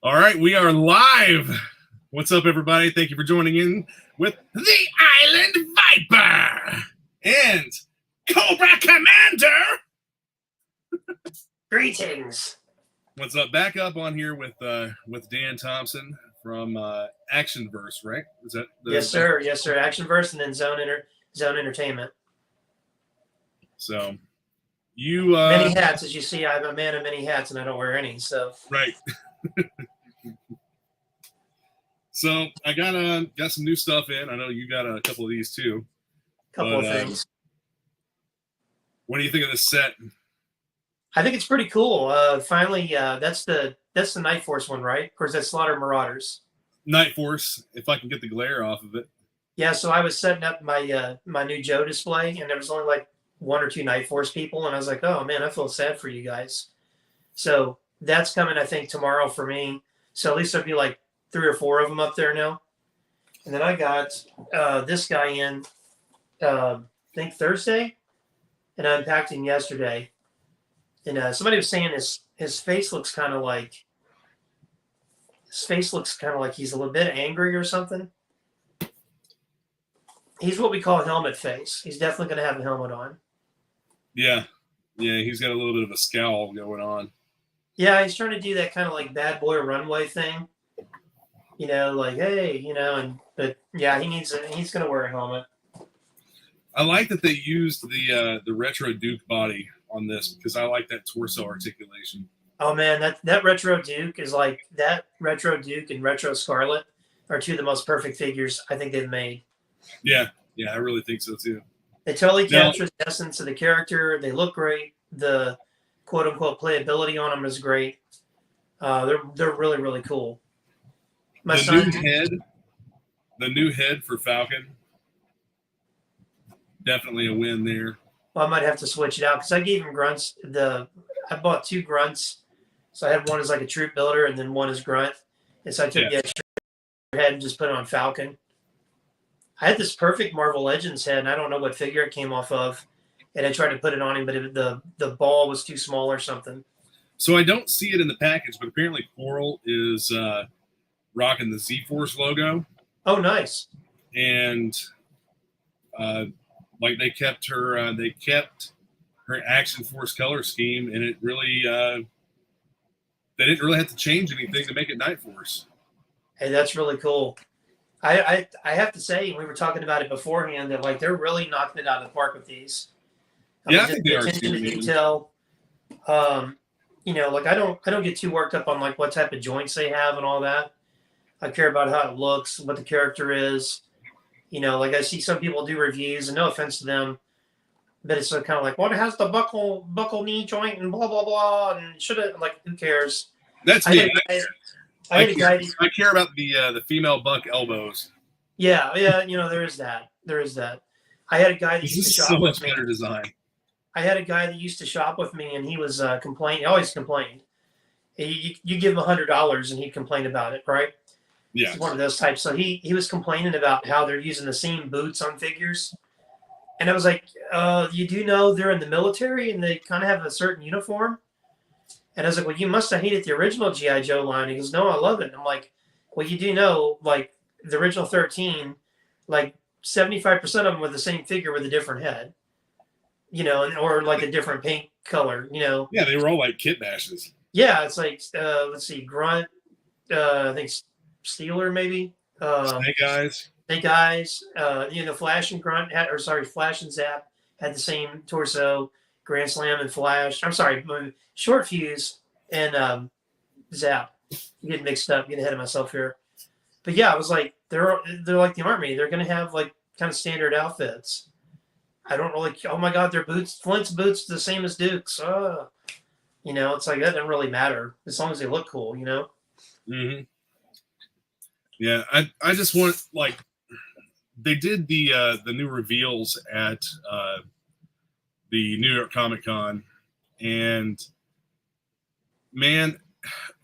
All right, we are live. What's up, everybody? Thank you for joining in with the Island Viper and Cobra Commander. Greetings. What's up? Back up on here with Dan Thompson from Actionverse, right? Is that yes, sir. Yes, sir. Actionverse and then Zone Entertainment. So you many hats, as you see. I'm a man of many hats, and I don't wear any. So right. So I got some new stuff in. I know you got a couple of these too. Couple of things. What do you think of this set? I think it's pretty cool. Finally, that's the Night Force one, right? Of course, that's Slaughter Marauders. Night Force, if I can get the glare off of it. Yeah, so I was setting up my my new Joe display, and there was only like one or two Night Force people, and I was like, oh man, I feel sad for you guys. So that's coming, I think, tomorrow for me. So at least there'll be like 3 or 4 of them up there now. And then I got this guy in, I think Thursday, and I unpacked him yesterday. And somebody was saying his face looks kind of like he's a little bit angry or something. He's what we call a helmet face. He's definitely going to have a helmet on. Yeah, he's got a little bit of a scowl going on. Yeah, he's trying to do that kind of like bad boy runway thing. You know, like, hey, you know, but yeah, he's going to wear a helmet. I like that they used the retro Duke body on this because I like that torso articulation. Oh man, that retro Duke is like that retro Duke and retro Scarlet are two of the most perfect figures I think they've made. Yeah, I really think so too. They totally capture the essence of the character. They look great. The quote unquote playability on them is great. They're really, really cool. The new head for Falcon, definitely a win there. Well, I might have to switch it out because I gave him grunts. I bought 2 grunts, so I had one as like a troop builder and then one as grunt. And so I took the extra head and just put it on Falcon. I had this perfect Marvel Legends head, and I don't know what figure it came off of. And I tried to put it on him, but the ball was too small or something. So I don't see it in the package, but apparently Coral is rocking the Z-Force logo. Oh, nice. And like they kept her Action Force color scheme, and it really they didn't really have to change anything to make it Night Force. Hey, that's really cool. I have to say, we were talking about it beforehand that like they're really knocking it out of the park with these. I think they are attention to detail. You know, like I don't get too worked up on like what type of joints they have and all that. I care about how it looks, what the character is. You know, like I see some people do reviews, and no offense to them, but it's kind of like, well, it has the buckle knee joint and blah blah blah, and should have like who cares? That's me. I care about the female buck elbows. Yeah, you know, there is that. I had a guy that used to shop with me. Better design. I had a guy that used to shop with me, and he was complaining. He always complained. You give him $100, and he'd complain about it, right? Yeah, it's one of those types. So he was complaining about how they're using the same boots on figures, and I was like, "You do know they're in the military and they kind of have a certain uniform?" And I was like, "Well, you must have hated the original GI Joe line." He goes, "No, I love it." And I'm like, "Well, you do know, like the original 13, like 75% of them were the same figure with a different head, you know, or like a different paint color, you know." Yeah, they were all like kit bashes. Yeah, it's like let's see, Grunt, I think Steeler maybe. Snake Eyes. You know, Flash and Grunt Flash and Zap had the same torso. Grand Slam and Flash. I'm sorry, Short Fuse and Zap. I'm getting mixed up, getting ahead of myself here. But yeah, I was like, they're like the Army. They're gonna have like kind of standard outfits. I don't really. Oh my God, their boots, Flint's boots, the same as Duke's. You know, it's like that doesn't really matter as long as they look cool. You know. Mm-hmm. Yeah, I just want, like, they did the new reveals at the New York Comic Con, and man,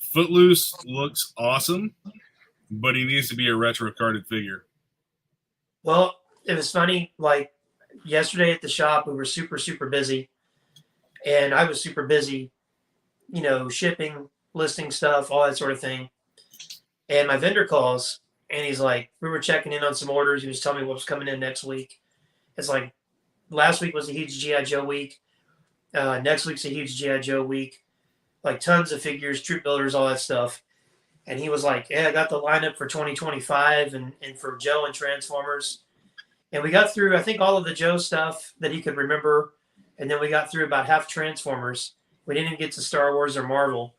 Footloose looks awesome, but he needs to be a retro carded figure. Well, it was funny. Like yesterday at the shop, we were super, super busy, and I was super busy shipping, listing stuff, all that sort of thing. And my vendor calls and he's like, we were checking in on some orders. He was telling me what was coming in next week. It's like last week was a huge GI Joe week. Next week's a huge GI Joe week. Like tons of figures, troop builders, all that stuff. And he was like, yeah, I got the lineup for 2025 and for Joe and Transformers. And we got through, I think, all of the Joe stuff that he could remember. And then we got through about half Transformers. We didn't get to Star Wars or Marvel.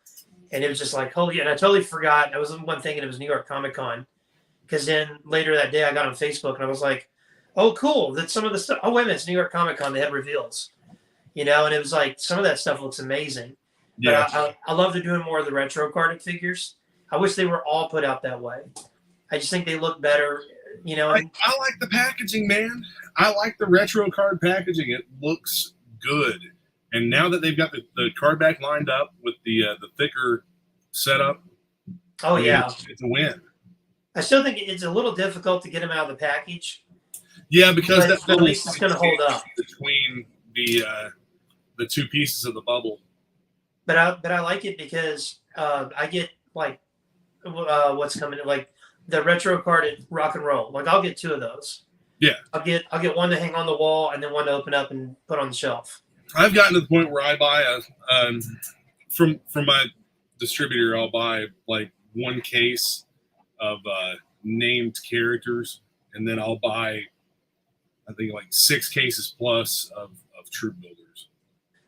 And it was just like, holy, and I totally forgot. I was one thinking it was New York Comic Con. Because then later that day I got on Facebook and I was like, oh, cool. That's some of the stuff. Oh, wait a minute. It's New York Comic Con. They had reveals. And it was like, some of that stuff looks amazing. Yeah. But I love they're doing more of the retro carded figures. I wish they were all put out that way. I just think they look better, I like the packaging, man. I like the retro card packaging. It looks good. And now that they've got the card back lined up with the thicker setup, yeah, it's a win. I still think it's a little difficult to get them out of the package. Yeah, because but at least it's going to hold up between the two pieces of the bubble. But I like it because I get like what's coming, like the retro carded rock and roll. Like I'll get 2 of those. Yeah, I'll get one to hang on the wall and then one to open up and put on the shelf. I've gotten to the point where I buy from my distributor. I'll buy like 1 case of named characters, and then I'll buy, I think, like 6 cases plus of troop builders.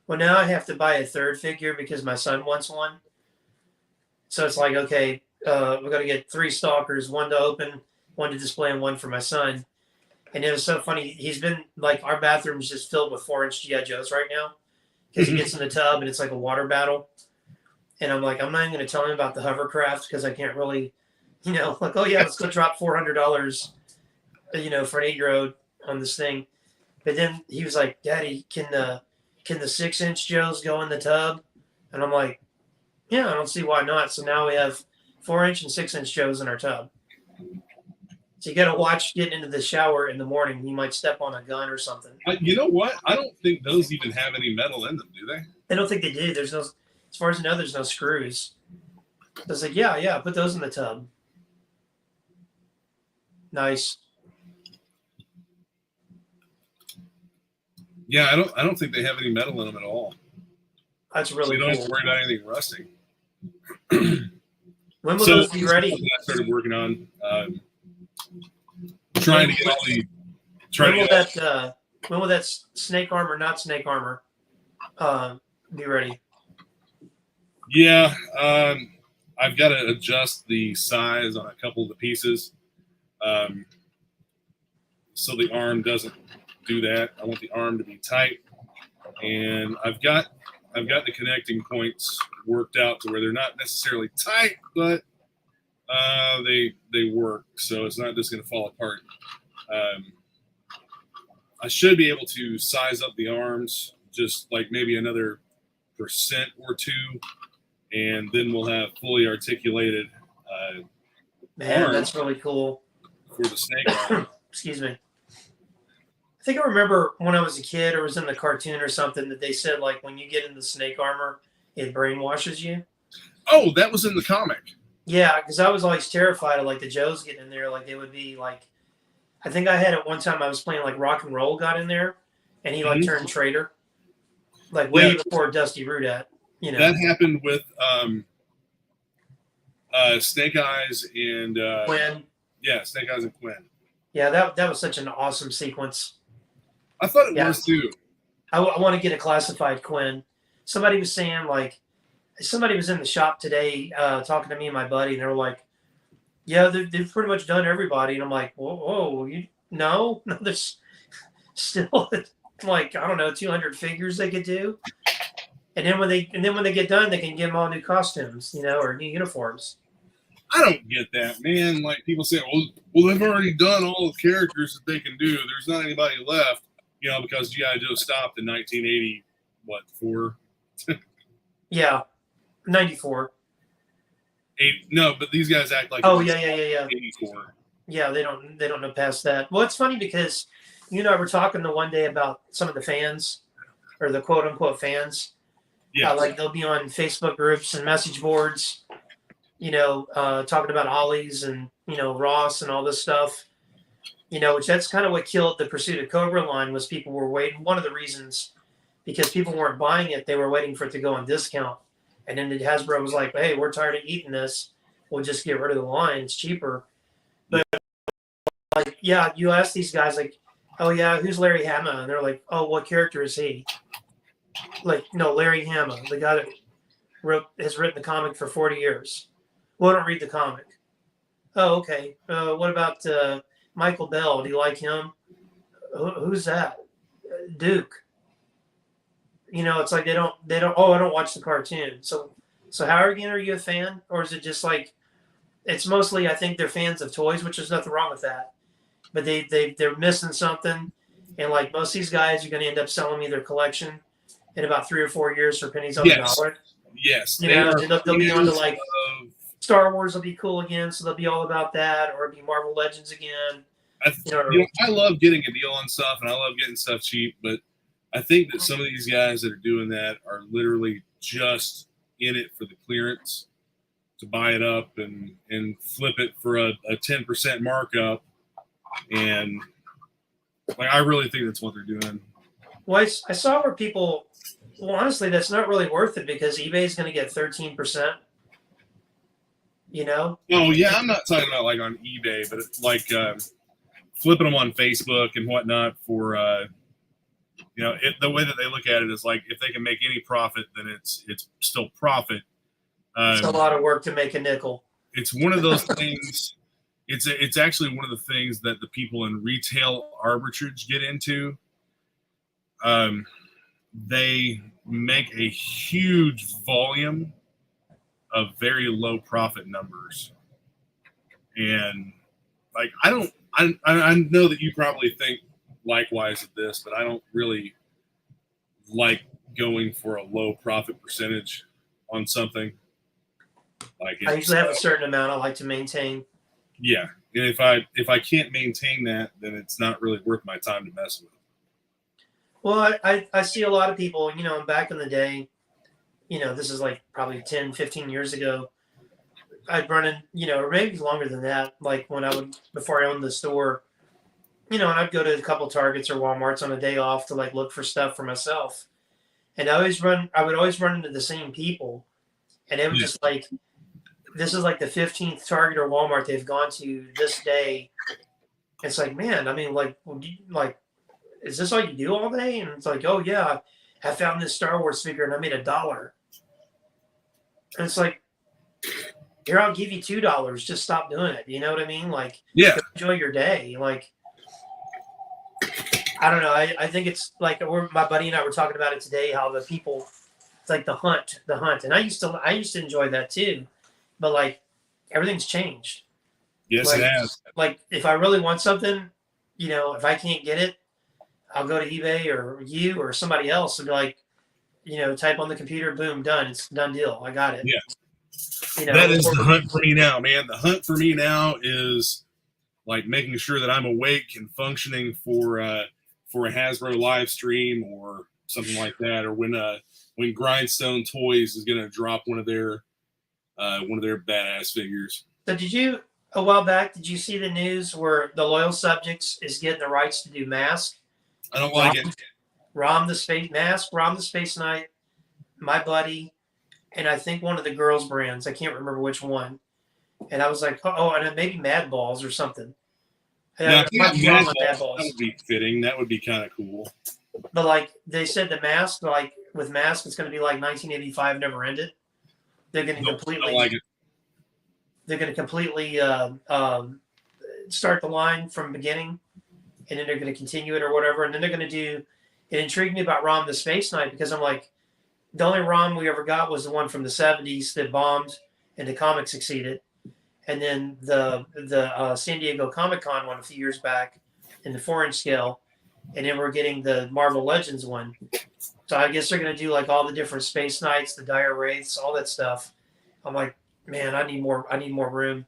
Well, now I have to buy a 3rd figure because my son wants one. So it's like, okay, we're going to get 3 stalkers, 1 to open, 1 to display, and 1 for my son. And it was so funny. He's been like, our bathroom's just filled with 4-inch GI Joes right now because he gets in the tub and it's like a water battle. And I'm like, I'm not even going to tell him about the hovercraft because I can't really, like, oh yeah, let's go drop $400, for an 8-year-old on this thing. But then he was like, Daddy, can the 6-inch Joes go in the tub? And I'm like, yeah, I don't see why not. So now we have 4-inch and 6-inch Joes in our tub. So you got to watch getting into the shower in the morning. You might step on a gun or something. You know what? I don't think those even have any metal in them, do they? I don't think they do. There's no, as far as I know, there's no screws. I was like, yeah, put those in the tub. Nice. Yeah, I don't think they have any metal in them at all. That's really so you don't cool. have to worry about anything rusting. When will those be ready? I started working on trying to get all the. When will that snake armor, not snake armor, be ready? Yeah, I've got to adjust the size on a couple of the pieces, so the arm doesn't do that. I want the arm to be tight, and I've got the connecting points worked out to where they're not necessarily tight, but they work, so it's not just going to fall apart. I should be able to size up the arms just like maybe another 1% or 2, and then we'll have fully articulated Man, that's really cool. For the snake arm. Excuse me. I think I remember when I was a kid or was in the cartoon or something that they said, like, when you get in the snake armor, it brainwashes you. Oh, that was in the comic. Yeah, because I was always terrified of, like, the Joes getting in there. Like, they would be, like, I think I had it one time I was playing, like, Rock and Roll got in there, and he, like, turned traitor. Like, way before Dusty Rudat, That happened with Snake Eyes and Quinn. Yeah, Snake Eyes and Quinn. Yeah, that was such an awesome sequence. I thought it was too. I want to get a classified Quinn. Somebody was saying, like, somebody was in the shop today talking to me and my buddy, and they were like, yeah, they've pretty much done everybody. And I'm like, whoa, no, there's still, like, I don't know, 200 figures they could do. And then when they get done, they can give them all new costumes, or new uniforms. I don't get that, man. Like, people say, well, they've already done all the characters that they can do. There's not anybody left, because G.I. Joe stopped in 1980, 4? Yeah, 94. No, but these guys act like 84. Yeah, they don't know past that. Well, it's funny because you and I were talking the one day about some of the fans, or the quote unquote fans, Yeah. Like they'll be on Facebook groups and message boards, talking about Ollie's and, Ross and all this stuff, which that's kind of what killed the Pursuit of Cobra line was people were waiting. One of the reasons, because people weren't buying it, they were waiting for it to go on discount. And then Hasbro was like, hey, we're tired of eating this. We'll just get rid of the line. It's cheaper. But like, yeah, you ask these guys like, oh yeah, who's Larry Hama? And they're like, oh, what character is he? Like, no, Larry Hama, the guy that has written the comic for 40 years. Well, I don't read the comic. Oh, okay. What about Michael Bell? Do you like him? Who's that? Duke. It's like they don't. Oh, I don't watch the cartoon. So how again are you a fan, or is it just like it's mostly? I think they're fans of toys, which is nothing wrong with that. But they're missing something, and like most of these guys are going to end up selling me their collection in about 3 or 4 years for pennies on the dollar. Yes, they'll be on to like Star Wars will be cool again, so they'll be all about that, or it'll be Marvel Legends again. I love getting a deal on stuff, and I love getting stuff cheap, but I think that some of these guys that are doing that are literally just in it for the clearance to buy it up and flip it for a 10% markup. And like, I really think that's what they're doing. Well, I saw where people, well, honestly, that's not really worth it because eBay is going to get 13%. Oh yeah, I'm not talking about like on eBay, but like flipping them on Facebook and whatnot for the way that they look at it is like if they can make any profit, then it's still profit. It's a lot of work to make a nickel. It's one of those things. It's actually one of the things that the people in retail arbitrage get into. They make a huge volume of very low profit numbers, and like I know that you probably think likewise of this, but I don't really like going for a low profit percentage on something. Like I usually have a certain amount I like to maintain. Yeah, and if I can't maintain that, then it's not really worth my time to mess with. Well, I see a lot of people, back in the day, this is like probably 10, 15 years ago, I'd run in, or maybe longer than that, like before I owned the store, and I'd go to a couple Targets or Walmarts on a day off to like look for stuff for myself. And I would always run into the same people. And it was just like, this is like the 15th Target or Walmart they've gone to this day. It's like, man, I mean, like, is this all you do all day? And it's like, oh yeah, I found this Star Wars figure and I made $1. And it's like, here, I'll give you $2. Just stop doing it. You know what I mean? Like, yeah, enjoy your day. Like, I don't know. I think it's like my buddy and I were talking about it today. How the people, it's like the hunt, and I used to enjoy that too, but like everything's changed. Yes, like, it has. Like if I really want something, if I can't get it, I'll go to eBay or you or somebody else and be like, type on the computer, boom, done. It's a done deal. I got it. Yeah. That is the hunt for me now, man. The hunt for me now is like making sure that I'm awake and functioning for a Hasbro live stream or something like that, or when Grindstone Toys is going to drop one of their badass figures. So a while back, did you see the news where the Loyal Subjects is getting the rights to do Mask? I don't like it. Rom the Space Knight, my buddy, and I think one of the girls' brands. I can't remember which one. And I was like, and maybe Mad Balls or something. Now, Mad Balls, that would be fitting. That would be kind of cool. But like they said, the Mask, like with Mask, it's going to be like 1985 Never Ended. They're going to completely. Like it. They're going to completely start the line from beginning, and then they're going to continue it or whatever, and then they're going to do. It intrigued me about Rom the Space Knight because I'm like, the only Rom we ever got was the one from the 70s that bombed and the comic succeeded. And then the San Diego Comic-Con one a few years back in the 4-inch scale. And then we're getting the Marvel Legends one. So I guess they're going to do like all the different Space Knights, the Dire Wraiths, all that stuff. I'm like, man, I need more room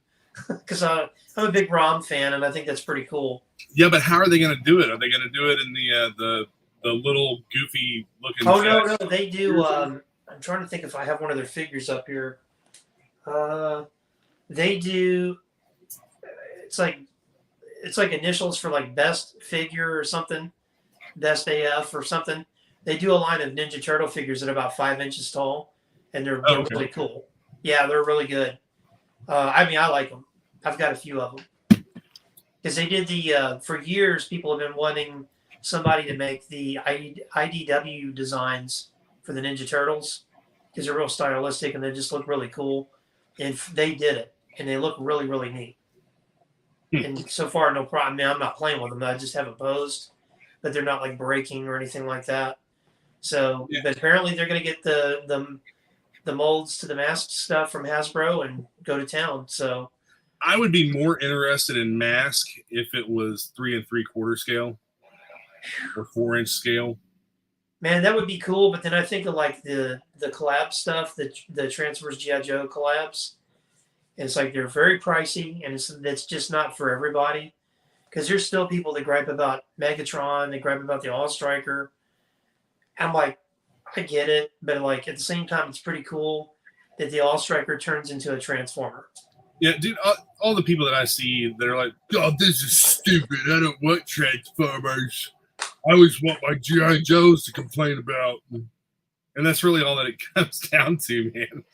because I'm a big Rom fan and I think that's pretty cool. Yeah, but how are they going to do it? Are they going to do it in the little goofy looking? Oh no, they do. I'm trying to think if I have one of their figures up here. They do. It's like initials for like best figure or something, best AF or something. They do a line of Ninja Turtle figures that are about 5 inches tall, and they're Okay. really cool. Yeah, they're really good. I mean, I like them. I've got a few of them because they did the for years. People have been wanting somebody to make the IDW designs for the Ninja Turtles because they're real stylistic and they just look really cool. And they did it, and they look really, really neat. And so far, no problem. I mean, I'm not playing with them. I just haven't posed, but they're not like breaking or anything like that. So, Yeah. but apparently they're going to get the molds to the mask stuff from Hasbro and go to town. So I would be more interested in mask if it was 3 3/4 scale or 4-inch scale. man, that would be cool. But then I think of like the collab stuff, the Transformers GI Joe collabs. And it's like they're very pricey, and that's just not for everybody. Because there's still people that gripe about Megatron, they gripe about the All Striker. I'm like, I get it, but like at the same time, it's pretty cool that the All Striker turns into a Transformer. Yeah, dude, all the people that I see that are like, "God, this is stupid. I don't want Transformers. I always want my G.I. Joes to complain about." And that's really all that it comes down to, man.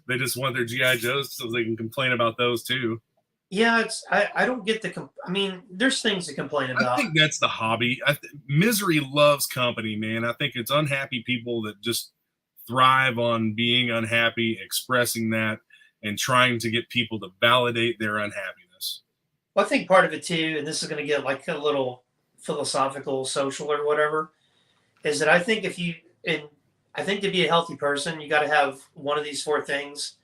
They just want their GI Joes so they can complain about those too. Yeah, I don't get I mean, there's things to complain about. I think that's the hobby. Misery loves company, man. I think it's unhappy people that just thrive on being unhappy, expressing that, and trying to get people to validate their unhappiness. Well, I think part of it too, and this is going to get like a little philosophical, social, or whatever, is that I think I think to be a healthy person, you got to have one of these four things: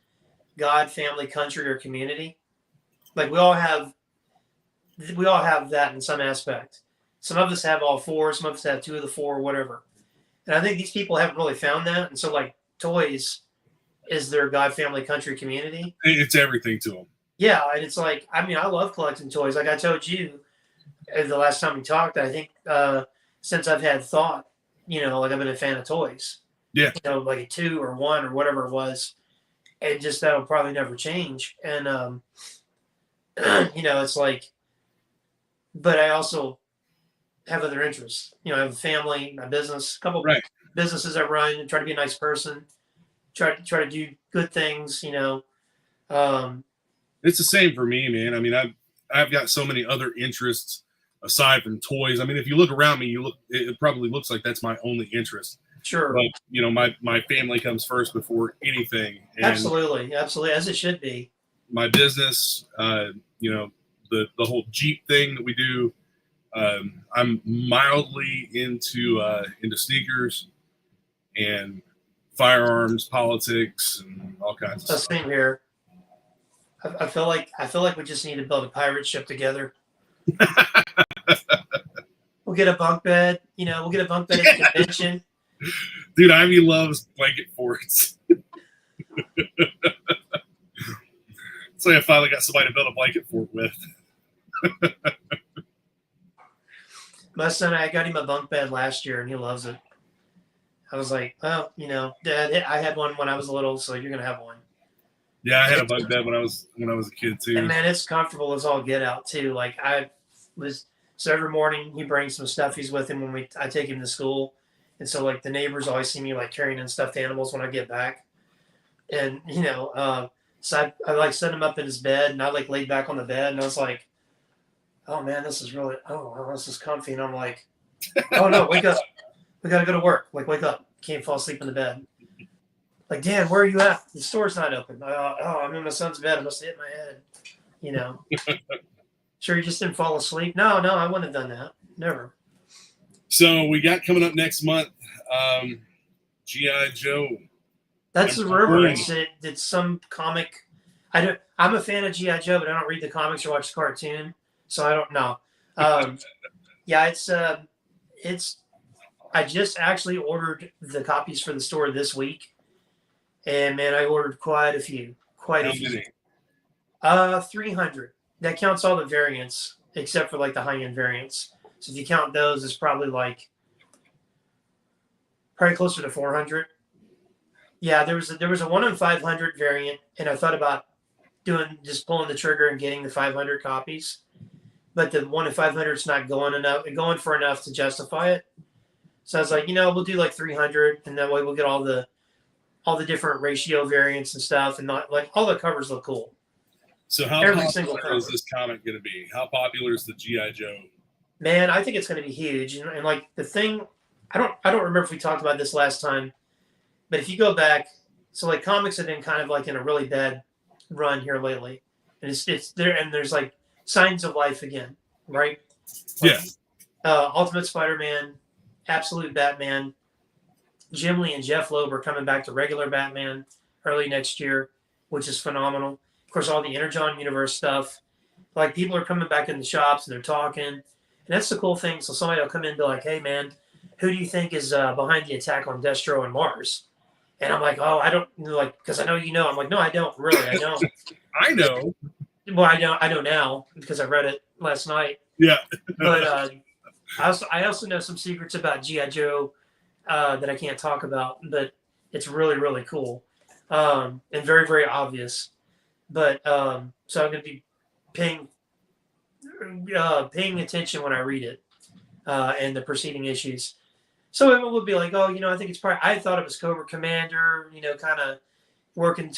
God, family, country, or community. Like we all have that in some aspect. Some of us have all four. Some of us have two of the four, whatever. And I think these people haven't really found that. And so, like, toys is their God, family, country, community. It's everything to them. Yeah, and it's like, I mean, I love collecting toys. Like I told you the last time we talked, I think since I've had thought, like I've been a fan of toys. Yeah. Like a 2 or 1 or whatever it was. And just that'll probably never change. And it's like, but I also have other interests. I have a family, my business, a couple businesses I run, and try to be a nice person, try to do good things. It's the same for me, man. I mean, I've got so many other interests aside from toys. I mean, if you look around me, it probably looks like that's my only interest. Sure. But my family comes first before anything. And absolutely, as it should be. My business, the whole Jeep thing that we do. I'm mildly into sneakers and firearms, politics, and all kinds of stuff. Same here. I feel like we just need to build a pirate ship together. We'll get a bunk bed. We'll get a bunk bed at the convention. Dude, Ivy loves blanket forts. So I finally got somebody to build a blanket fort with. My son, I got him a bunk bed last year, and he loves it. I was like, well, Dad, I had one when I was little, so you're gonna have one. Yeah, I had a bunk bed when I was a kid too. And man, it's comfortable as all get out too. Like so every morning he brings some stuff. He's with him when I take him to school, and so like the neighbors always see me like carrying in stuffed animals when I get back, and so I like set him up in his bed, and I like laid back on the bed, and I was like, oh man, this is comfy, and I'm like, oh no, wake up, we gotta go to work. Like wake up, can't fall asleep in the bed. Like, Dad, where are you at? The store's not open. I'm in my son's bed. I must have hit my head. Sure, you just didn't fall asleep? No, I wouldn't have done that. Never. So we got coming up next month, G.I. Joe. That's the rumor. It's some comic. I'm a fan of G.I. Joe, but I don't read the comics or watch the cartoon, so I don't know. Yeah, it's. I just actually ordered the copies for the store this week. And man, I ordered quite a few. How many? 300. That counts all the variants, except for like the high-end variants. So if you count those, it's probably closer to 400. Yeah, there was a 1 in 500 variant, and I thought about just pulling the trigger and getting the 500 copies, but the 1 in 500 is not going for enough to justify it. So I was like, we'll do like 300, and that way we'll get all the different ratio variants and stuff, and not like all the covers look cool. So how Every single popular is cover. this comic going to be? How popular is the GI Joe? Man, I think it's going to be huge, and like the thing, I don't remember if we talked about this last time, but if you go back, so like comics have been kind of like in a really bad run here lately, and it's there, and there's like signs of life again, right? Like, Yeah. Ultimate Spider-Man, Absolute Batman, Jim Lee and Jeff Loeb are coming back to regular Batman early next year, which is phenomenal. Of course, all the Energon Universe stuff. Like people are coming back in the shops and they're talking, and that's the cool thing. So somebody will come in and be like, "Hey, man, who do you think is behind the attack on Destro and Mars?" And I'm like, "Oh, I don't like because I know you know." I'm like, "No, I don't really. I don't." I know. Well, I know now because I read it last night. Yeah. But I also know some secrets about GI Joe that I can't talk about, but it's really really cool and very very obvious. But so I'm going to be paying paying attention when I read it and the preceding issues. So it would be like, oh, I think it's probably. I thought it was Cobra Commander, kind of working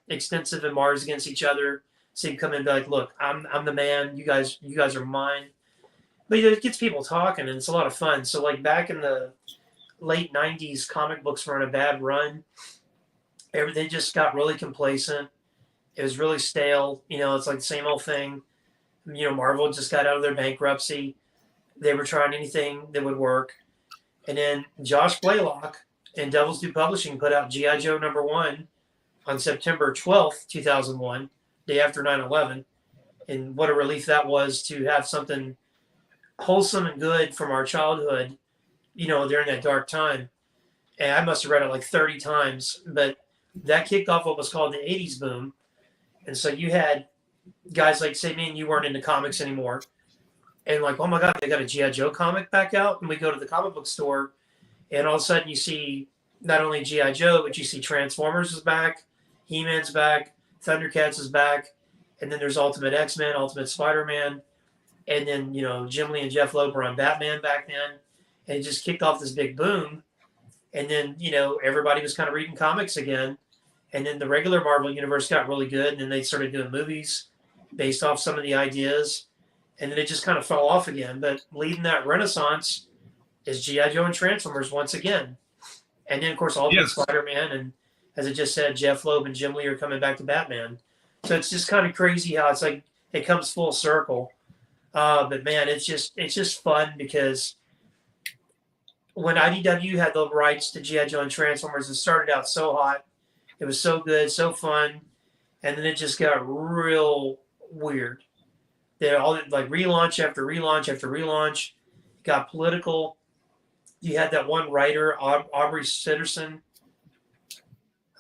extensive and Mars against each other. So you come in and be like, look, I'm the man. You guys are mine. But it gets people talking, and it's a lot of fun. So like back in the late '90s, comic books were on a bad run. They just got really complacent. It was really stale. It's like the same old thing. Marvel just got out of their bankruptcy. They were trying anything that would work. And then Josh Blaylock and Devil's Due Publishing put out G.I. Joe #1 on September 12th, 2001, day after 9/11. And what a relief that was to have something wholesome and good from our childhood, during that dark time. And I must have read it like 30 times, but that kicked off what was called the 80s boom. And so you had guys like, say, me and you weren't into comics anymore. And like, oh my God, they got a G.I. Joe comic back out. And we go to the comic book store, and all of a sudden you see not only G.I. Joe, but you see Transformers is back, He-Man's back, Thundercats is back, and then there's Ultimate X-Men, Ultimate Spider-Man, and then, Jim Lee and Jeff Loeb were on Batman back then. And it just kicked off this big boom. And then, everybody was kind of reading comics again. And then the regular Marvel universe got really good, and then they started doing movies based off some of the ideas. And then it just kind of fell off again. But leading that renaissance is G.I. Joe and Transformers once again. And then, of course, Ultimate Spider-Man. And as I just said, Jeff Loeb and Jim Lee are coming back to Batman. So it's just kind of crazy how it's like it comes full circle. But, man, it's just fun because when IDW had the rights to G.I. Joe and Transformers, it started out so hot. It was so good, so fun. And then it just got real weird. They all like relaunch after relaunch after relaunch. It got political. You had that one writer, Aubrey Sitterson.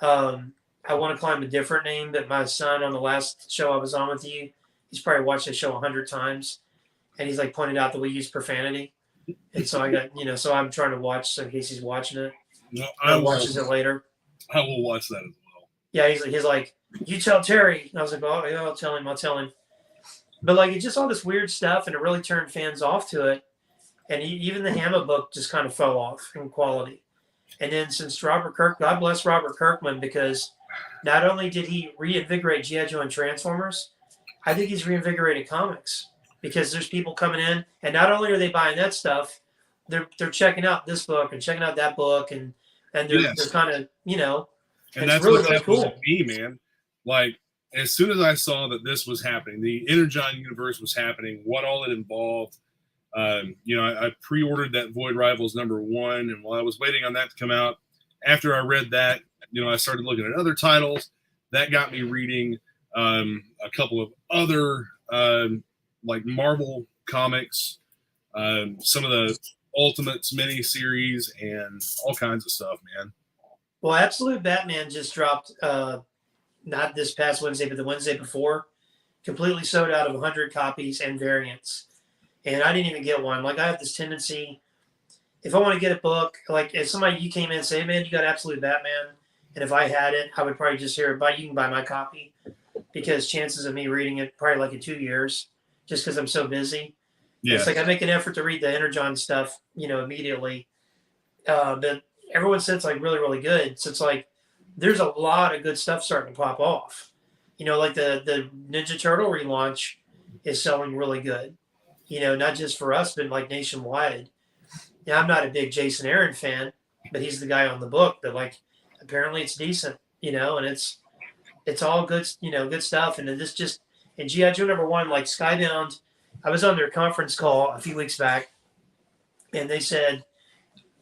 I want to call him a different name, but my son on the last show I was on with you, he's probably watched the show 100 times. And he's like pointed out that we use profanity. And so I got, so I'm trying to watch so in case he's watching it. No, watches it later. I will watch that as well. Yeah, he's like, you tell Terry. And I was like, oh, yeah, I'll tell him. But like, it's just all this weird stuff, and it really turned fans off to it. And even the Hammer book just kind of fell off in quality. And then since God bless Robert Kirkman, because not only did he reinvigorate G.I. Joe and Transformers, I think he's reinvigorated comics. Because there's people coming in, and not only are they buying that stuff, they're checking out this book and checking out that book, and they're kind of, and that's really, what happened with me, man. Like, as soon as I saw that this was happening, the Energon universe was happening, what all it involved, I pre-ordered that Void Rivals #1, and while I was waiting on that to come out, after I read that, I started looking at other titles. That got me reading a couple of other like Marvel comics, some of the Ultimates miniseries, and all kinds of stuff, man. Well, Absolute Batman just dropped, not this past Wednesday, but the Wednesday before, completely sold out of 100 copies and variants. And I didn't even get one. Like, I have this tendency, if I want to get a book, like if you came in and say, hey, man, you got Absolute Batman, And if I had it, I would probably just hear it. You can buy my copy because chances of me reading it probably like in 2 years, just because I'm so busy. Yeah. It's like I make an effort to read the Energon stuff, immediately. But everyone said it's like really, really good. So it's like there's a lot of good stuff starting to pop off. Like the Ninja Turtle relaunch is selling really good. Not just for us, but like nationwide. Now I'm not a big Jason Aaron fan, but he's the guy on the book. But like apparently it's decent, and it's all good, good stuff. And this just and GI Joe #1, like Skybound. I was on their conference call a few weeks back, and they said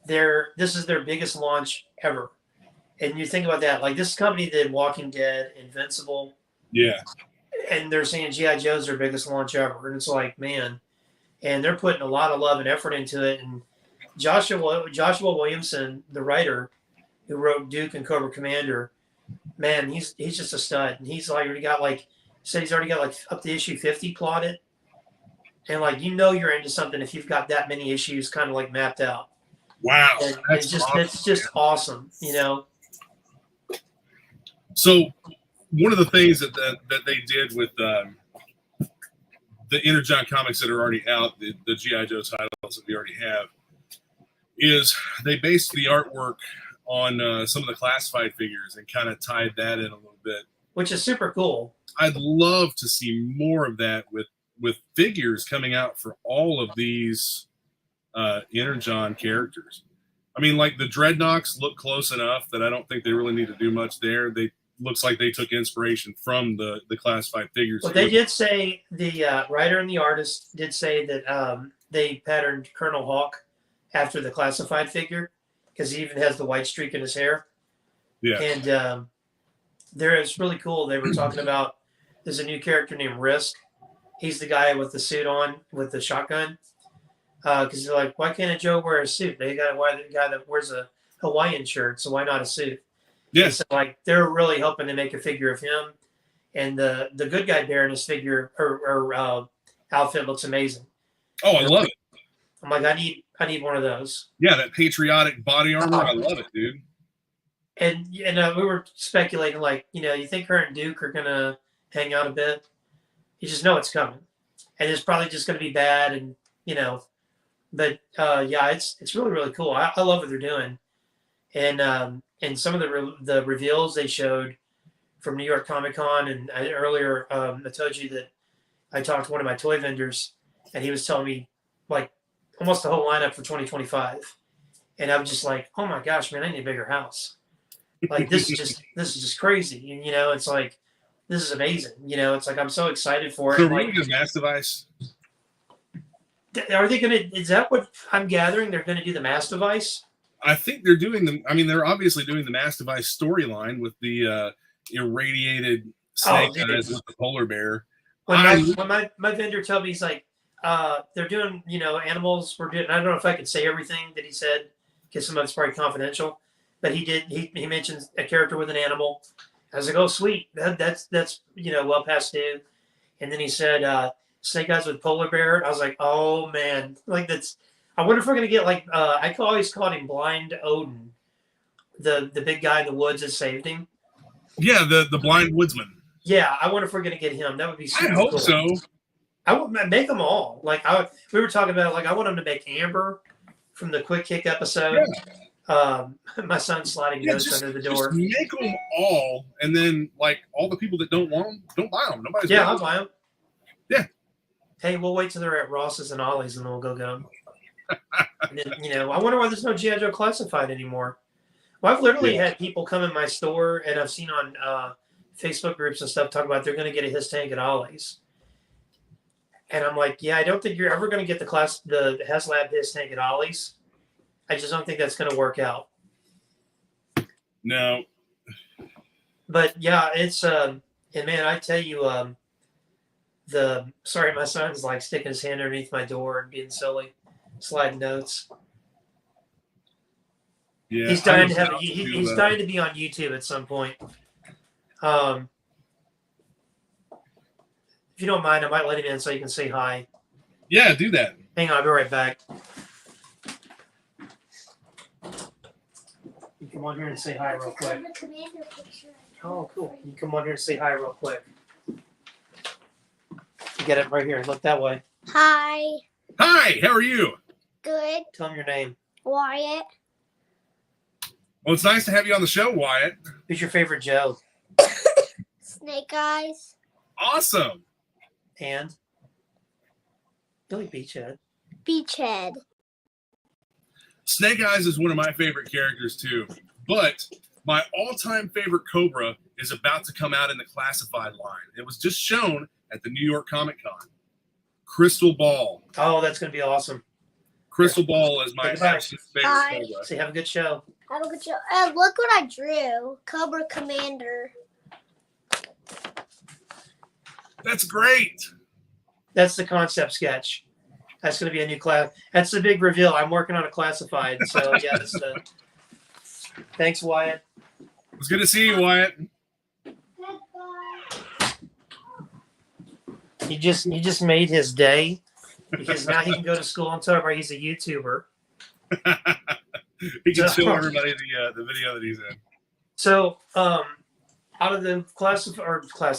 this is their biggest launch ever. And you think about that, like this company did Walking Dead, Invincible, Yeah. and they're saying GI Joe's their biggest launch ever, and it's like, man, and they're putting a lot of love and effort into it. And Joshua Williamson, the writer who wrote Duke and Cobra Commander, man, he's just a stud. And he's like already got he's already got like up to issue 50 plotted. And like you're into something if you've got that many issues kind of like mapped out. Wow. And it's just awesome, So one of the things that they did with the Energon comics that are already out, the G.I. Joe titles that we already have, is they based the artwork on some of the classified figures and kind of tied that in a little bit. Which is super cool. I'd love to see more of that with figures coming out for all of these Energon characters. I mean, like the Dreadnoks look close enough that I don't think they really need to do much there. They looks like they took inspiration from the classified figures. Well, they did say the writer and the artist did say that they patterned Colonel Hawk after the classified figure because he even has the white streak in his hair. Yeah. And it's really cool. They were talking about there's a new character named Risk. He's the guy with the suit on with the shotgun. Because they're like, why can't a Joe wear a suit? They got the guy that wears a Hawaiian shirt, so why not a suit? Yes. So like they're really hoping to make a figure of him, and the good guy Baroness figure or outfit looks amazing. Oh, I love it. I'm like, I need one of those. Yeah, that patriotic body armor. I love it, dude. And we were speculating, like, you think her and Duke are gonna hang out a bit? You just know it's coming, and it's probably just gonna be bad, and But yeah, it's really, really cool. I love what they're doing, and some of the reveals they showed from New York Comic Con, and earlier I told you that I talked to one of my toy vendors, and he was telling me like almost the whole lineup for 2025, and I was just like, oh my gosh, man, I need a bigger house. Like this is just crazy, and it's like this is amazing. It's like I'm so excited for it. So like, a Mass Device. Are they going to? Is that what I'm gathering? They're going to do the Mass Device. I think they're doing the. I mean, they're obviously doing the Mass Device storyline with the irradiated snake eyes with the polar bear. When my vendor told me, he's like, they're doing animals. We're doing. I don't know if I could say everything that he said because some of it's probably confidential. But he did. He mentioned a character with an animal. I was like, oh sweet, that's well past due. And then he said. Snake Eyes with polar bear. I was like, oh man, like that's. I wonder if we're gonna get like I always called him Blind Odin, the big guy in the woods that saved him. Yeah, the blind woodsman. Yeah, I wonder if we're gonna get him. That would be. Super I hope cool. so. I would make them all. Like we were talking about. Like I want him to make Amber from the Quick Kick episode. Yeah. My son's sliding notes under the door. Just make them all, and then like all the people that don't want them, don't buy them. Nobody's. Yeah, I'll buy them. Yeah. Hey, we'll wait till they're at Ross's and Ollie's, and then we'll go get them. And then, I wonder why there's no G.I. Joe Classified anymore. Well, I've literally had people come in my store, and I've seen on Facebook groups and stuff talk about they're going to get a His Tank at Ollie's. And I'm like, yeah, I don't think you're ever going to get the HasLab His Tank at Ollie's. I just don't think that's going to work out. No. But yeah, it's and man, I tell you, sorry, my son's like sticking his hand underneath my door and being silly, sliding notes. Yeah, he's dying to have. He's dying to be on YouTube at some point. If you don't mind, I might let him in so you can say hi. Yeah, do that. Hang on, I'll be right back. come on here and say hi real quick. Oh, cool. You come on here and say hi real quick. You get it right here. Look that way. Hi. Hi, how are you? Good. Tell them your name. Wyatt. Well, it's nice to have you on the show, Wyatt. Who's your favorite Joe? Snake Eyes. Awesome. And Billy Beachhead. Beachhead. Snake Eyes is one of my favorite characters, too. But my all-time favorite Cobra is about to come out in the classified line. It was just shown at the New York Comic Con. Crystal Ball. Oh, that's going to be awesome. Crystal Ball is my Goodbye. absolute favorite Bye. Cobra. Say, have a good show. Have a good show. Look what I drew. Cobra Commander. That's great. That's the concept sketch. That's going to be a new class. That's the big reveal. I'm working on a classified. So, yeah, that's the. Thanks, Wyatt. It was good to see you, Wyatt. You just made his day because now he can go to school and tell everybody he's a YouTuber. He can show everybody the video that he's in. So, out of the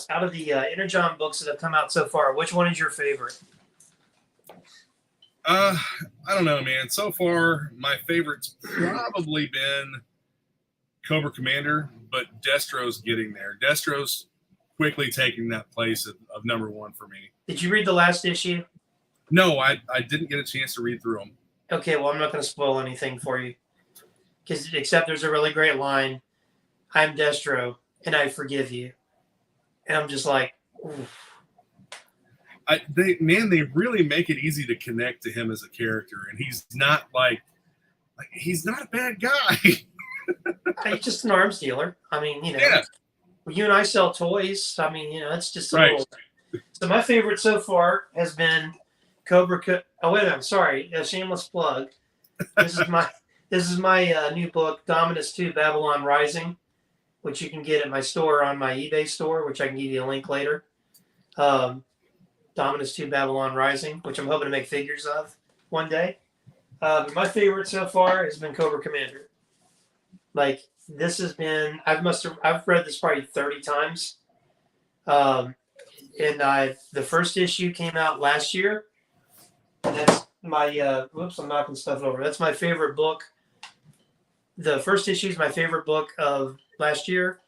out of the Energon books that have come out so far, which one is your favorite? I don't know, man. So far, my favorite's probably been Cobra Commander, but Destro's getting there. Destro's quickly taking that place of number one for me. Did you read the last issue? No, I didn't get a chance to read through them. Okay, well, I'm not going to spoil anything for you. Except there's a really great line. I'm Destro, and I forgive you. And I'm just like, oof. They really make it easy to connect to him as a character, and he's not he's not a bad guy. He's just an arms dealer. I mean, Yeah. You and I sell toys. I mean, it's just a Right. little. So my favorite so far has been Cobra. Oh wait a minute, I'm sorry. A shameless plug. This is my new book, Dominus 2: Babylon Rising, which you can get at my store on my eBay store, which I can give you a link later. Dominus 2: Babylon Rising, which I'm hoping to make figures of one day. My favorite so far has been Cobra Commander. Like, this has been, I've read this probably 30 times. And the first issue came out last year. And that's my, whoops, I'm knocking stuff over. That's my favorite book. The first issue is my favorite book of last year.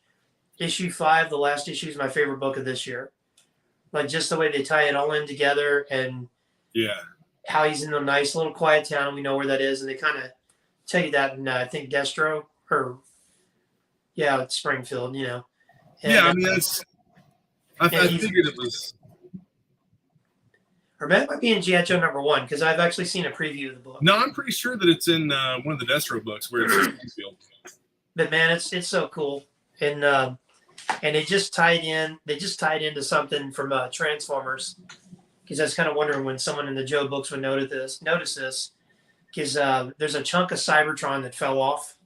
Issue 5, the last issue, is my favorite book of this year. Like, just the way they tie it all in together, and how he's in a nice little quiet town. We know where that is. And they kind of tell you that in, I think, Destro. It's Springfield, And, I mean, I figured it was. Or that might be in G.I. Joe #1, because I've actually seen a preview of the book. No, I'm pretty sure that it's in one of the Destro books where it's in Springfield. But man, it's so cool, and it just tied in. They just tied into something from Transformers, because I was kind of wondering when someone in the Joe books would notice this, because there's a chunk of Cybertron that fell off,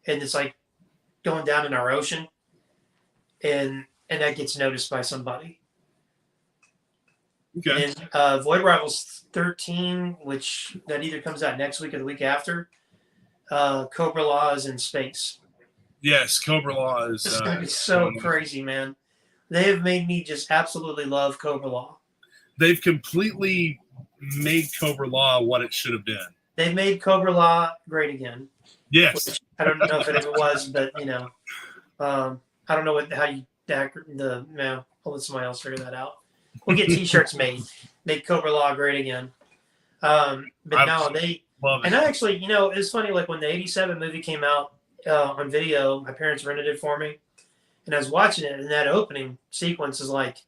and it's like going down in our ocean, and that gets noticed by somebody. Okay. And Void Rivals 13, which that either comes out next week or the week after. Cobra Law is in space. Yes, Cobra Law is. It's going to be so crazy, man. They have made me just absolutely love Cobra Law. They've completely made Cobra Law what it should have been. They've made Cobra Law great again. Yes. Which I don't know if it ever was, but I don't know how you I'll let somebody else figure that out. We'll get T-shirts made. Make Cobra Law great again. But no, they love it. And I actually, it's funny. Like when the '87 movie came out on video, my parents rented it for me, and I was watching it, and that opening sequence is like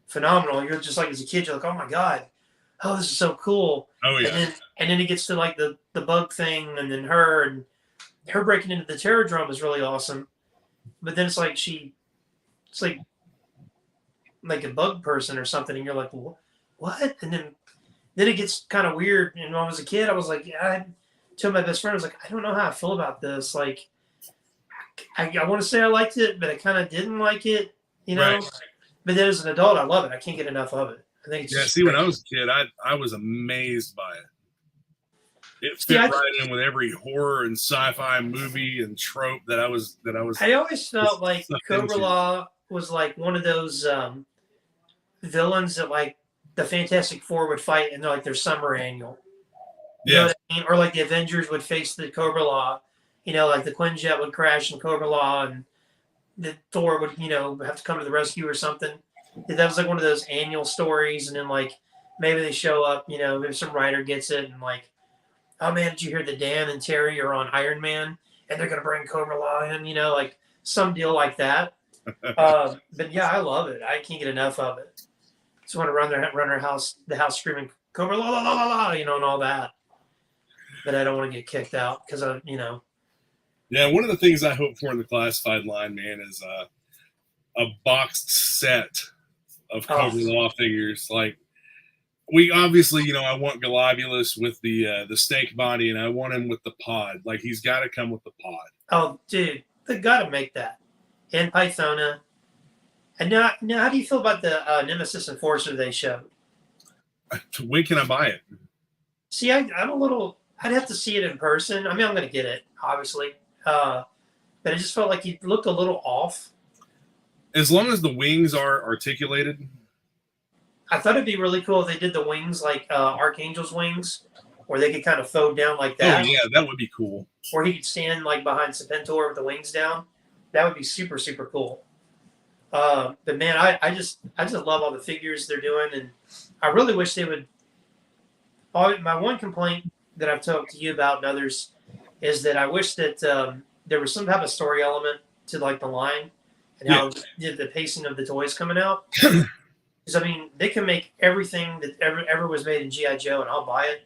phenomenal. You're just like, as a kid, you're like, oh my god, oh, this is so cool. Oh yeah. And then it gets to like the bug thing, and then her breaking into the terror drum is really awesome. But then it's like like a bug person or something, and you're like, what? And then it gets kind of weird. And when I was a kid, I was like, I told my best friend, I was like, I don't know how I feel about this. Like, I want to say I liked it, but I kind of didn't like it, Right. But then as an adult, I love it. I can't get enough of it. I think it's See, when I was a kid, I was amazed by it. it See, fit right in with every horror and sci-fi movie and trope that I was I always felt like sucked Cobra into. Law was like one of those villains that like the Fantastic Four would fight in like their summer annual. You know Yeah, what I mean? Or like the Avengers would face the Cobra Law. You know, like the Quinjet would crash in Cobra Law, and the Thor would have to come to the rescue or something. That was like one of those annual stories, and then like maybe they show up. Maybe some writer gets it, and like, oh man, did you hear that Dan and Terry are on Iron Man, and they're gonna bring Cobra Law in? Like some deal like that. But yeah, I love it. I can't get enough of it. Just want to run our house, the house screaming Cobra La La La La La, and all that. But I don't want to get kicked out because yeah. One of the things I hope for in the classified line, man, is a boxed set of Cobra Law figures. Like we obviously, I want Globulus with the snake body, and I want him with the pod. Like he's got to come with the pod. Oh, dude, they got to make that. And Pythona. And now, how do you feel about the Nemesis Enforcer they showed? When can I buy it? See, I'm a little. I'd have to see it in person. I mean, I'm going to get it, obviously. But it just felt like he looked a little off. As long as the wings are articulated. I thought it'd be really cool if they did the wings like Archangel's wings, where they could kind of fold down like that. Oh, yeah, that would be cool. Or he could stand like behind Serpentor with the wings down. That would be super, super cool. But man, I just love all the figures they're doing, and I really wish they would. My one complaint that I've talked to you about and others is that I wish that there was some type of story element to like the line and how the pacing of the toys coming out. Because I mean, they can make everything that ever was made in GI Joe, and I'll buy it,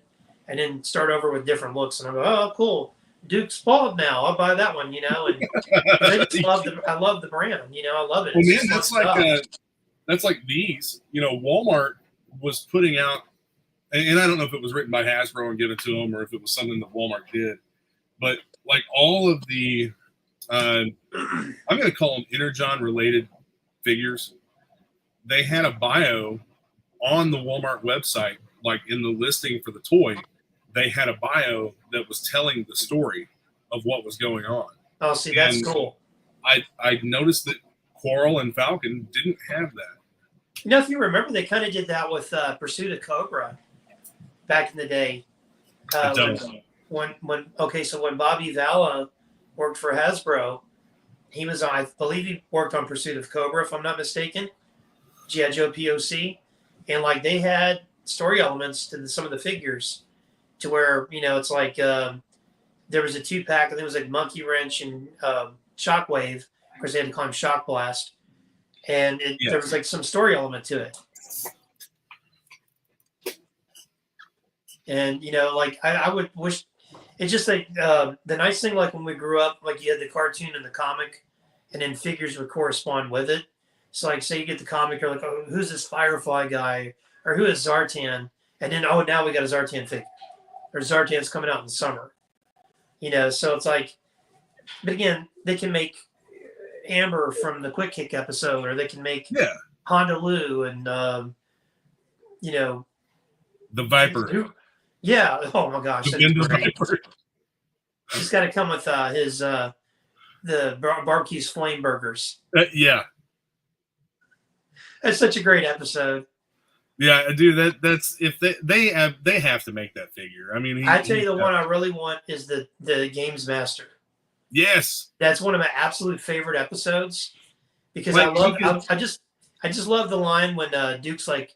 and then start over with different looks, and I'm like, oh, cool. Duke's bald now. I'll buy that one, and I just I love the brand, I love it. Well, man, that's like these. Walmart was putting out, and I don't know if it was written by Hasbro and given to them, or if it was something that Walmart did, but like all of the, I'm going to call them Energon related figures. They had a bio on the Walmart website, like in the listing for the toy. They had a bio that was telling the story of what was going on. Oh, see, that's cool. I noticed that Quarrel and Falcon didn't have that. If you remember, they kind of did that with Pursuit of Cobra back in the day. When Bobby Valla worked for Hasbro, he was on, I believe he worked on Pursuit of Cobra, if I'm not mistaken, G.I. Joe POC, and like they had story elements to some of the figures. To where, it's like there was a 2-pack, I think it was like Monkey Wrench and Shockwave, because they had to call him Shock Blast. And there was like some story element to it. And, like I would wish, it's just like the nice thing, like when we grew up, like you had the cartoon and the comic, and then figures would correspond with it. So like say you get the comic, you're like, oh, who's this Firefly guy? Or who is Zartan? And then, oh, now we got a Zartan figure. Or Zartan's coming out in the summer. So it's like, but again, they can make Amber from the Quick Kick episode, or they can make Honda Lou and, the Viper. Yeah. Oh my gosh. The Viper. He's got to come with the barbecue's flame burgers. Yeah. That's such a great episode. Yeah, dude, that's if they have to make that figure. I mean, I tell you, the one I really want is the Games Master. Yes, that's one of my absolute favorite episodes because I just love the line when Duke's like,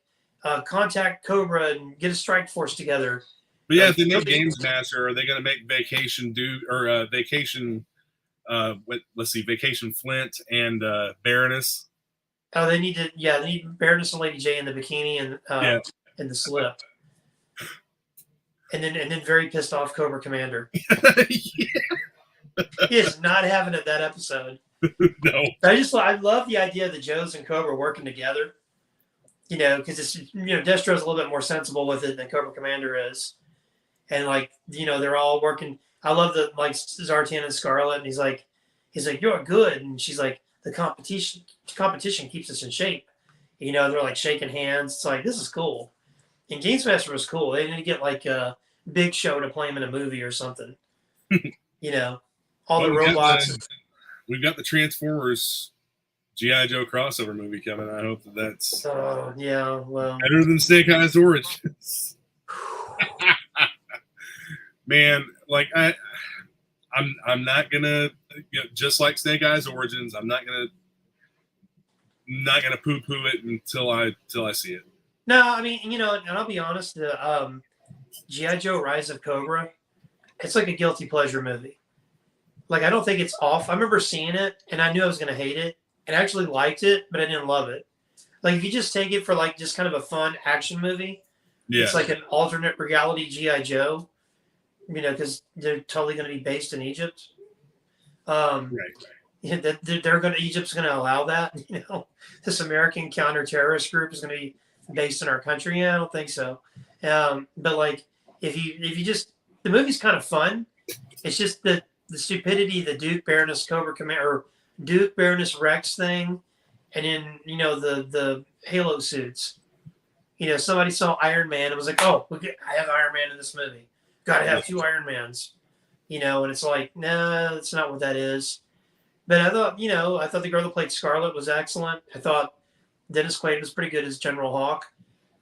contact Cobra and get a strike force together. But yeah, if they make Games Master, are they going to make Vacation Duke or Vacation? Let's see, Vacation Flint and Baroness. Oh, they need Baroness and Lady J in the bikini and the slip. And then very pissed off Cobra Commander. He is not having it that episode. No. I love the idea of the Joes and Cobra working together. Because it's Destro's a little bit more sensible with it than Cobra Commander is. And they're all working. I love the Zartan and Scarlet, and he's like, you're good, and she's like, the competition keeps us in shape. They're like shaking hands. It's like, this is cool. And Games Master was cool. They didn't get Big Show to play him in a movie or something. You know, all Well, the robots. We've got the Transformers G.I. Joe crossover movie coming. I hope that's Oh yeah, well, better than Snake Eyes Origins. Man, like I'm not gonna, just like Snake Eyes Origins. I'm not gonna poo poo it until I see it. no, I mean, and I'll be honest, the G.I. Joe Rise of Cobra, it's like a guilty pleasure movie. Like, I don't think it's off. I remember seeing it, and I knew I was going to hate it, and I actually liked it, but I didn't love it. Like, if you just take it for, like, just kind of a fun action movie, it's like an alternate reality G.I. Joe, because they're totally going to be based in Egypt. Right. Egypt's going to allow that. This American counter-terrorist group is going to be based in our country. Yeah, I don't think so. But like, if you just, the movie's kind of fun. It's just the stupidity, the Duke Baroness Cobra Commander, or Duke Baroness Rex thing, and then the Halo suits. Somebody saw Iron Man and was like, "Oh, I have Iron Man in this movie. Got to have 2 Iron Mans." And it's like, nah, that's not what that is. But I thought the girl that played Scarlet was excellent. I thought Dennis Quaid was pretty good as General Hawk.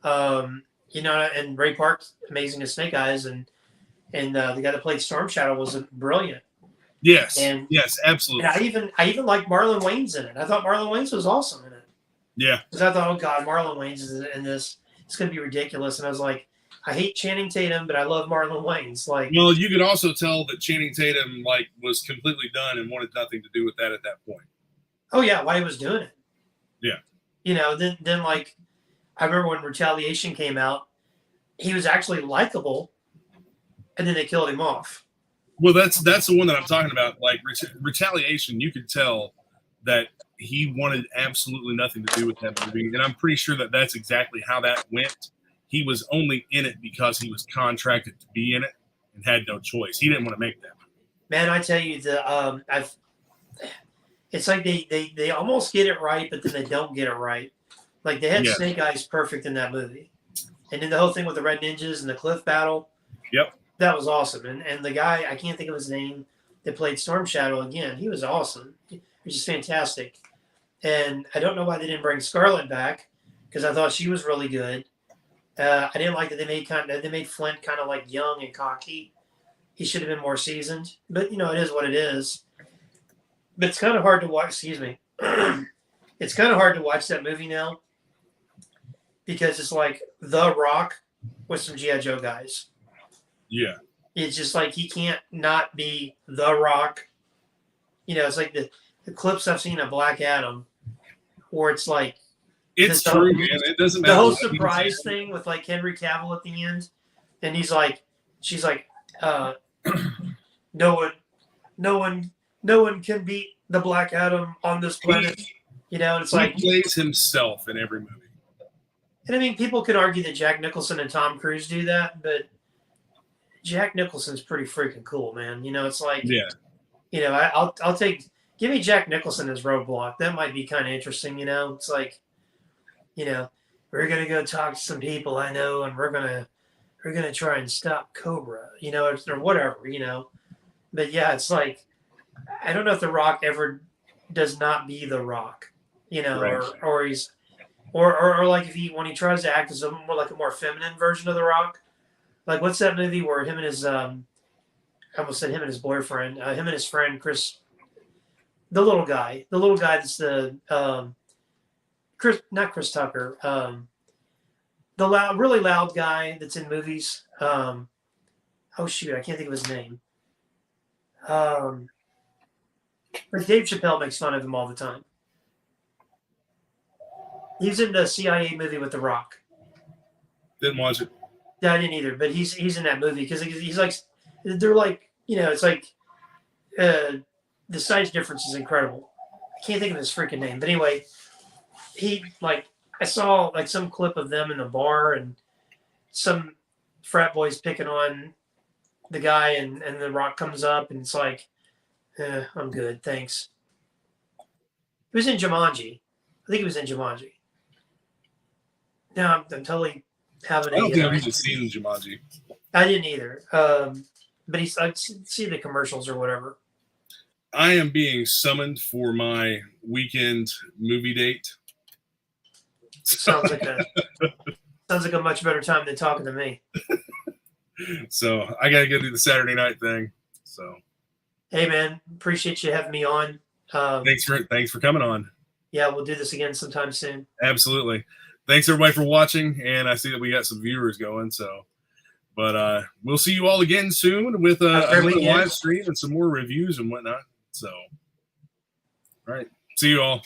And Ray Park's amazing as Snake Eyes, and the guy that played Storm Shadow was brilliant. Yes, and yes, absolutely. And I even liked Marlon Wayans in it. I thought Marlon Wayans was awesome in it. Yeah, because I thought, oh god, Marlon Wayans is in this. It's going to be ridiculous. And I was like, I hate Channing Tatum, but I love Marlon Wayans. Like, well, you could also tell that Channing Tatum was completely done and wanted nothing to do with that at that point. Oh yeah, why he was doing it. Yeah. Then like, I remember when Retaliation came out, he was actually likable, and then they killed him off. Well, that's the one that I'm talking about. Like Retaliation, you could tell that he wanted absolutely nothing to do with that movie, and I'm pretty sure that that's exactly how that went. He was only in it because he was contracted to be in it and had no choice. He didn't want to make that movie. Man, I tell you, it's like they almost get it right, but then they don't get it right. Like, they had Snake Eyes perfect in that movie. And then the whole thing with the Red Ninjas and the cliff battle. Yep. That was awesome. And the guy, I can't think of his name, that played Storm Shadow again, he was awesome. He was just fantastic. And I don't know why they didn't bring Scarlet back, because I thought she was really good. I didn't like that they made Flint kind of like young and cocky. He should have been more seasoned. But, it is what it is. But it's kind of hard to watch. Excuse me. It's kind of hard to watch that movie now, because it's like The Rock with some G.I. Joe guys. Yeah. It's just like, he can't not be The Rock. It's like the clips I've seen of Black Adam, where it's like, it's true, man. It doesn't matter. The whole surprise thing with like Henry Cavill at the end, and she's like, no one can beat the Black Adam on this planet. It's like, he plays himself in every movie. And I mean, people could argue that Jack Nicholson and Tom Cruise do that, but Jack Nicholson's pretty freaking cool, man. It's like, I'll give me Jack Nicholson as Roadblock. That might be kind of interesting. It's like, we're gonna go talk to some people I know, and we're gonna try and stop Cobra, or whatever, But yeah, it's like, I don't know if The Rock ever does not be The Rock, right. or he's, or like when he tries to act as a more feminine version of The Rock. Like, what's that movie where him and his I almost said him and his boyfriend, him and his friend Chris, the little guy that's the not Chris Tucker, the really loud guy that's in movies. Oh shoot, I can't think of his name. But Dave Chappelle makes fun of him all the time. He was in the CIA movie with The Rock. Didn't watch it. Yeah, I didn't either, but he's in that movie because he's like, they're like, it's like, the size difference is incredible. I can't think of his freaking name, but anyway, I saw like some clip of them in the bar, and some frat boys picking on the guy, and The Rock comes up, and it's like, I'm good, thanks. He was in Jumanji. I think he was in Jumanji. No, I'm totally having I don't think I've even seen Jumanji. I didn't either. But I see the commercials or whatever. I am being summoned for my weekend movie date. Sounds like a much better time than talking to me. So I gotta go do the Saturday night thing. So Hey man, appreciate you having me on. thanks for coming on. Yeah, we'll do this again sometime soon. Absolutely. Thanks everybody for watching, and I see that we got some viewers going. So, but we'll see you all again soon with another live stream and some more reviews and whatnot. So, all right, see you all.